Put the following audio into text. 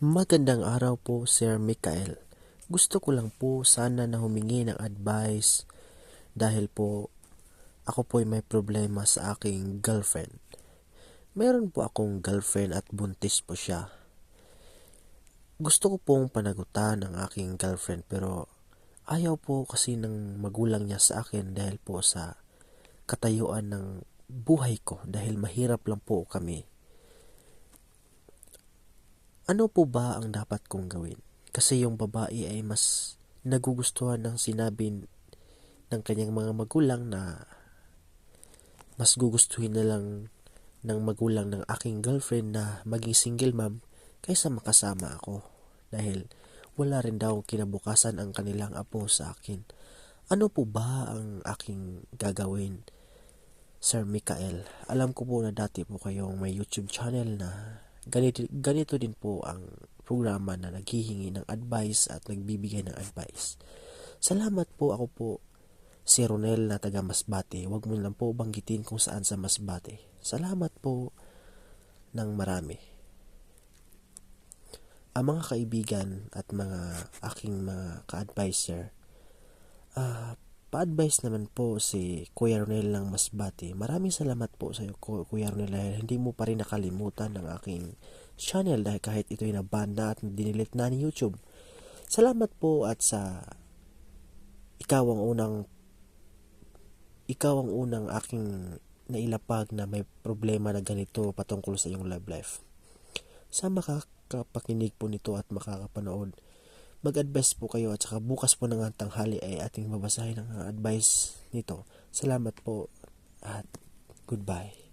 Magandang araw po, Sir Michael. Gusto ko lang po sana na humingi ng advice dahil po ako po ay may problema sa aking girlfriend. Meron po akong girlfriend at buntis po siya. Gusto ko pong panagutan ng aking girlfriend pero ayaw po kasi ng magulang niya sa akin dahil po sa katayuan ng buhay ko dahil mahirap lang po kami. Ano po ba ang dapat kong gawin? Kasi yung babae ay mas nagugustuhan ng sinabi ng kanyang mga magulang na mas gugustuhin na lang ng magulang ng aking girlfriend na maging single mom kaysa makasama ako dahil wala rin daw kinabukasan ang kanilang apo sa akin. Ano po ba ang aking gagawin, Sir Michael? Alam ko po na dati po kayong may YouTube channel na ganito din po ang programa na naghihingi ng advice at nagbibigay ng advice. Salamat po. Ako po si Ronel na taga Masbate. Huwag mo lang po banggitin kung saan sa Masbate. Salamat po ng marami. Ang mga kaibigan at mga aking mga ka-advisor, pa-advise naman po si Kuya Ronel ng Masbate. Maraming salamat po sa iyo, Kuya Ronel, dahil hindi mo pa rin nakalimutan ng aking channel dahil kahit ito'y naban na at dinilit na ni YouTube. Salamat po at sa ikaw ang unang aking nailapag na may problema na ganito patungkol sa iyong love life. Sa makakapakinig po nito at makakapanood, mag-advise po kayo at saka bukas po ng tanghali ay ating babasahin ang advice nito. Salamat po at goodbye.